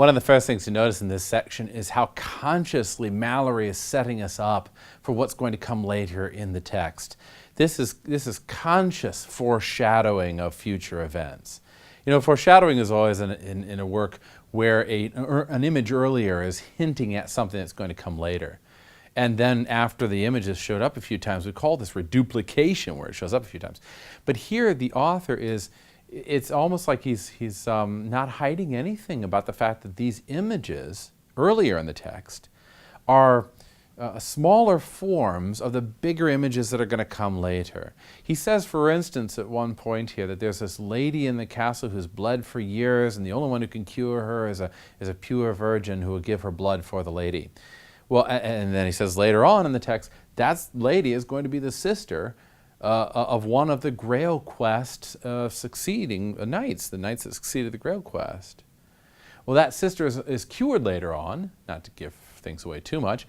One of the first things to notice in this section is how consciously Mallory is setting us up for what's going to come later in the text. This is conscious foreshadowing of future events. You know, foreshadowing is always in a work where an image earlier is hinting at something that's going to come later. And then after the image has showed up a few times, we call this reduplication, where it shows up a few times. But here the author it's almost like he's not hiding anything about the fact that these images earlier in the text are smaller forms of the bigger images that are going to come later. He says, for instance, at one point here that there's this lady in the castle who's bled for years, and the only one who can cure her is a pure virgin who will give her blood for the lady. Well, and then he says later on in the text, that lady is going to be the sister of one of the Grail Quest succeeding knights, the knights that succeeded the Grail Quest. Well, that sister is cured later on, not to give things away too much,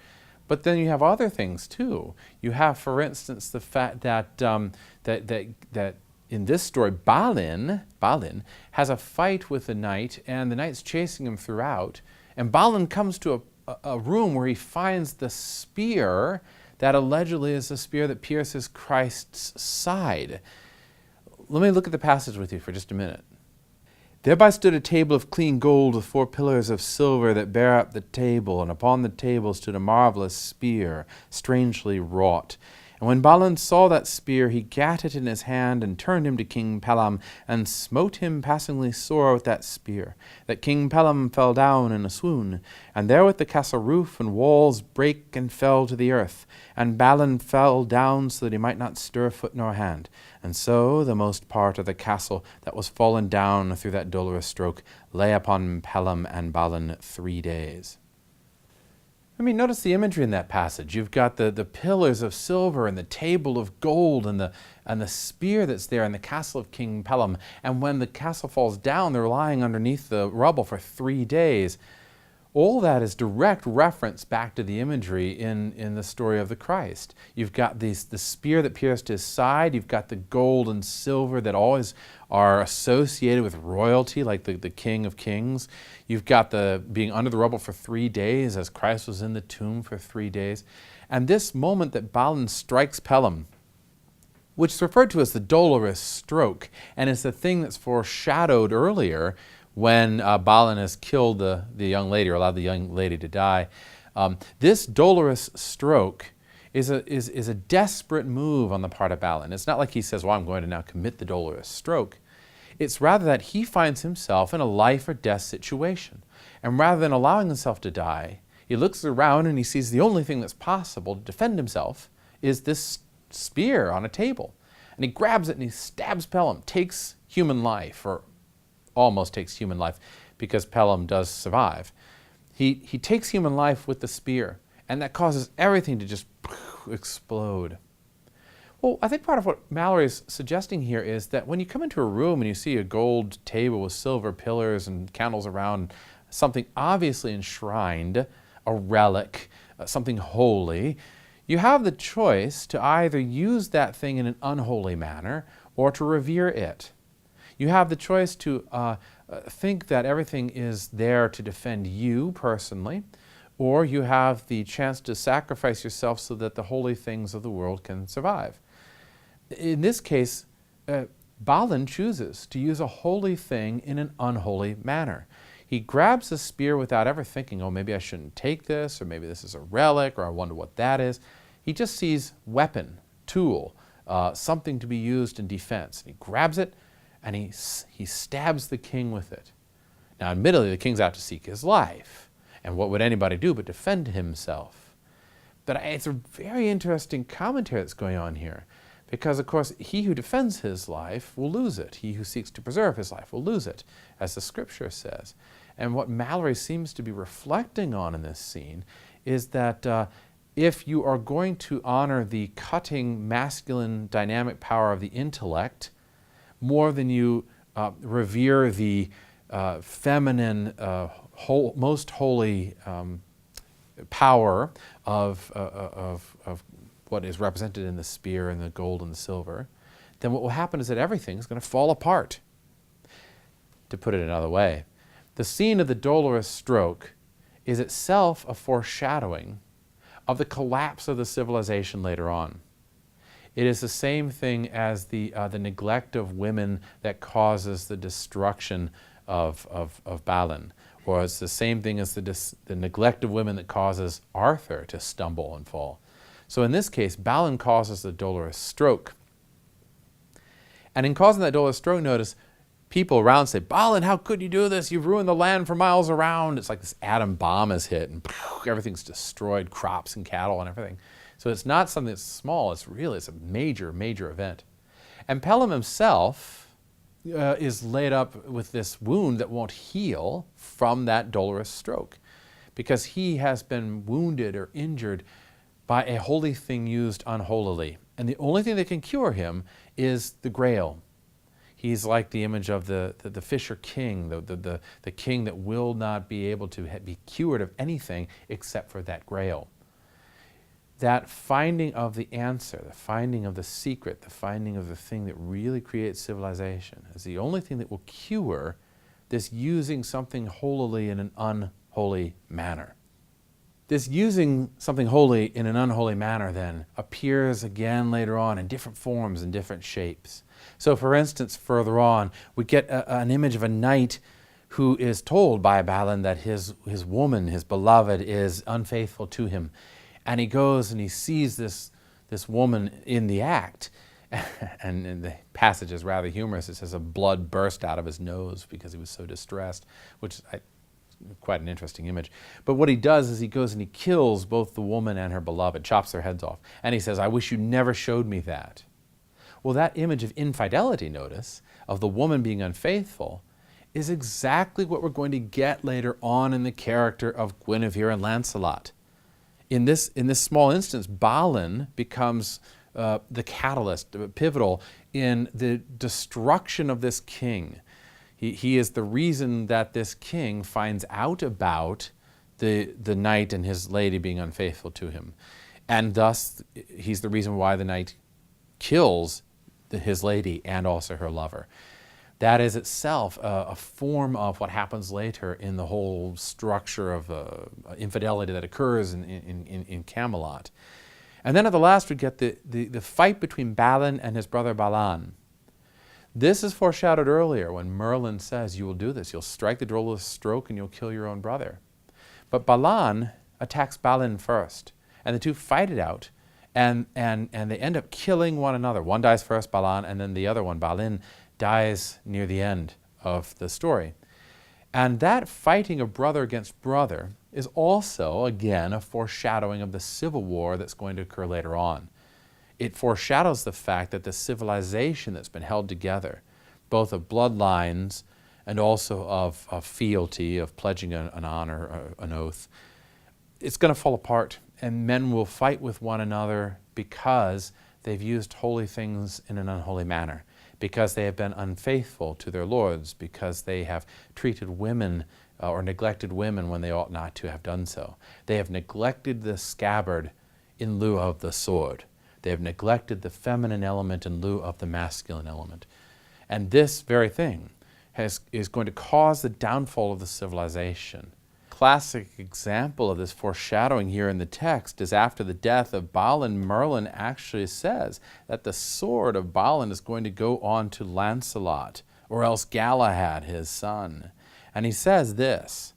but then you have other things too. You have, for instance, the fact that that in this story, Balin has a fight with the knight, and the knight's chasing him throughout, and Balin comes to a room where he finds the spear that allegedly is the spear that pierces Christ's side. Let me look at the passage with you for just a minute. Thereby stood a table of clean gold with 4 pillars of silver that bare up the table, and upon the table stood a marvelous spear, strangely wrought. And when Balin saw that spear, he gat it in his hand, and turned him to King Pellam, and smote him passingly sore with that spear, that King Pellam fell down in a swoon. And therewith the castle roof and walls brake and fell to the earth, and Balin fell down so that he might not stir foot nor hand. And so the most part of the castle that was fallen down through that dolorous stroke lay upon Pellam and Balin 3 days. I mean, notice the imagery in that passage. You've got the pillars of silver and the table of gold and the spear that's there in the castle of King Pellam. And when the castle falls down, they're lying underneath the rubble for 3 days. All that is direct reference back to the imagery in the story of the Christ. You've got the spear that pierced his side. You've got the gold and silver that always are associated with royalty, like the King of Kings. You've got the being under the rubble for 3 days as Christ was in the tomb for 3 days. And this moment that Balin strikes Pellam, which is referred to as the Dolorous Stroke, and is the thing that's foreshadowed earlier when Balin has killed the young lady, or allowed the young lady to die. This Dolorous Stroke is a desperate move on the part of Balin. It's not like he says, well, I'm going to now commit the Dolorous Stroke. It's rather that he finds himself in a life or death situation. And rather than allowing himself to die, he looks around and he sees the only thing that's possible to defend himself is this spear on a table. And he grabs it and he stabs Pellam, takes human life, or almost takes human life, because Pellam does survive. He takes human life with the spear, and that causes everything to just explode. Well, I think part of what Mallory is suggesting here is that when you come into a room and you see a gold table with silver pillars and candles around, something obviously enshrined, a relic, something holy, you have the choice to either use that thing in an unholy manner or to revere it. You have the choice to think that everything is there to defend you personally, or you have the chance to sacrifice yourself so that the holy things of the world can survive. In this case, Balin chooses to use a holy thing in an unholy manner. He grabs the spear without ever thinking, oh, maybe I shouldn't take this, or maybe this is a relic, or I wonder what that is. He just sees weapon, tool, something to be used in defense. And he grabs it, and he stabs the king with it. Now, admittedly, the king's out to seek his life. And what would anybody do but defend himself? But it's a very interesting commentary that's going on here. Because, of course, he who defends his life will lose it. He who seeks to preserve his life will lose it, as the scripture says. And what Mallory seems to be reflecting on in this scene is that if you are going to honor the cutting, masculine, dynamic power of the intellect, more than you revere the feminine, most holy power of what is represented in the spear and the gold and the silver, then what will happen is that everything is going to fall apart. To put it another way, The scene of the Dolorous Stroke is itself a foreshadowing of the collapse of the civilization later on. It is the same thing as the neglect of women that causes the destruction of Balin, or it's the same thing as the neglect of women that causes Arthur to stumble and fall. So in this case, Balin causes the Dolorous Stroke. And in causing that Dolorous Stroke, notice, people around say, Balin, how could you do this? You've ruined the land for miles around. It's like this atom bomb is hit and everything's destroyed, crops and cattle and everything. So it's not something that's small. It's a major, major event. And Pelham himself is laid up with this wound that won't heal from that Dolorous Stroke, because he has been wounded or injured by a holy thing used unholily. And the only thing that can cure him is the Grail. He's like the image of the Fisher King, the king that will not be able to be cured of anything except for that Grail. That finding of the answer, the finding of the secret, the finding of the thing that really creates civilization is the only thing that will cure this using something holily in an unholy manner. This using something holy in an unholy manner then appears again later on in different forms and different shapes. So for instance, further on, we get an image of a knight who is told by Balin that his woman, his beloved, is unfaithful to him. And he goes and he sees this woman in the act. And the passage is rather humorous. It says a blood burst out of his nose because he was so distressed, which is quite an interesting image. But what he does is he goes and he kills both the woman and her beloved, chops their heads off. And he says, I wish you never showed me that. Well, that image of infidelity, notice, of the woman being unfaithful, is exactly what we're going to get later on in the character of Guinevere and Lancelot. In this small instance, Balin becomes the catalyst, pivotal in the destruction of this king. He is the reason that this king finds out about the knight and his lady being unfaithful to him. And thus, he's the reason why the knight kills his lady and also her lover. That is itself a form of what happens later in the whole structure of infidelity that occurs in Camelot. And then at the last we get the fight between Balin and his brother Balan. This is foreshadowed earlier when Merlin says, you will do this. You'll strike the Dolorous Stroke and you'll kill your own brother. But Balan attacks Balin first, and the two fight it out, and they end up killing one another. One dies first, Balan, and then the other one, Balin, dies near the end of the story. And that fighting of brother against brother is also, again, a foreshadowing of the civil war that's going to occur later on. It foreshadows the fact that the civilization that's been held together, both of bloodlines and also of fealty, of pledging an honor, an oath, it's going to fall apart, and men will fight with one another because they've used holy things in an unholy manner, because they have been unfaithful to their lords, because they have treated women or neglected women when they ought not to have done so. They have neglected the scabbard in lieu of the sword. They have neglected the feminine element in lieu of the masculine element. And this very thing is going to cause the downfall of the civilization. Classic example of this foreshadowing here in the text is after the death of Balin, Merlin actually says that the sword of Balin is going to go on to Lancelot, or else Galahad, his son. And he says this,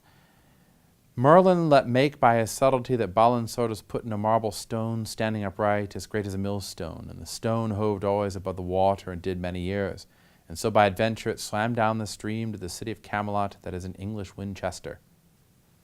Merlin let make by his subtlety that Balin's sword was put in a marble stone, standing upright, as great as a millstone, and the stone hoved always above the water and did many years. And so by adventure it swam down the stream to the city of Camelot, that is in English Winchester.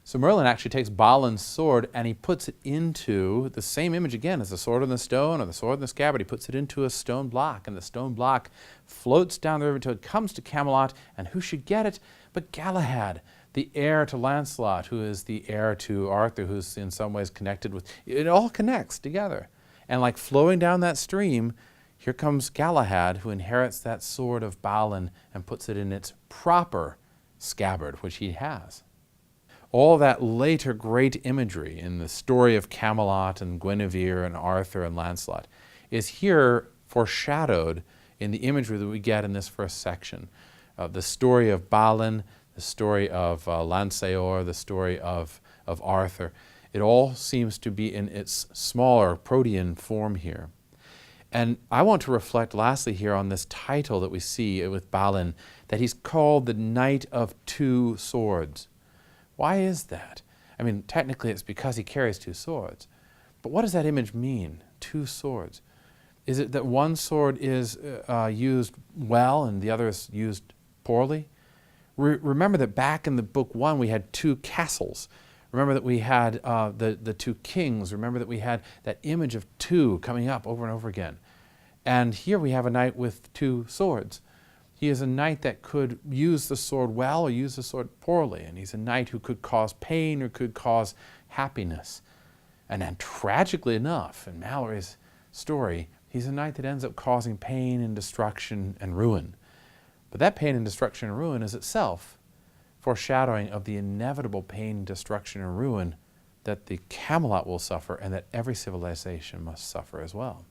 So Merlin actually takes Balin's sword and he puts it into the same image again as the sword in the stone or the sword in the scabbard. He puts it into a stone block, and the stone block floats down the river until it comes to Camelot, and who should get it but Galahad, the heir to Lancelot, who is the heir to Arthur, who's in some ways connected with, it all connects together. And like flowing down that stream, here comes Galahad, who inherits that sword of Balin and puts it in its proper scabbard, which he has. All that later great imagery in the story of Camelot and Guinevere and Arthur and Lancelot is here foreshadowed in the imagery that we get in this first section. The story of Balin, the story of Lanceor, the story of Arthur. It all seems to be in its smaller protean form here. And I want to reflect lastly here on this title that we see with Balin, that he's called the Knight of Two Swords. Why is that? I mean, technically it's because he carries two swords. But what does that image mean, two swords? Is it that one sword is used well and the other is used poorly? Remember that back in the book 1 we had two castles. Remember that we had the two kings. Remember that we had that image of two coming up over and over again. And here we have a knight with two swords. He is a knight that could use the sword well or use the sword poorly. And he's a knight who could cause pain or could cause happiness. And then tragically enough, in Mallory's story, he's a knight that ends up causing pain and destruction and ruin. But that pain and destruction and ruin is itself foreshadowing of the inevitable pain, destruction, and ruin that the Camelot will suffer and that every civilization must suffer as well.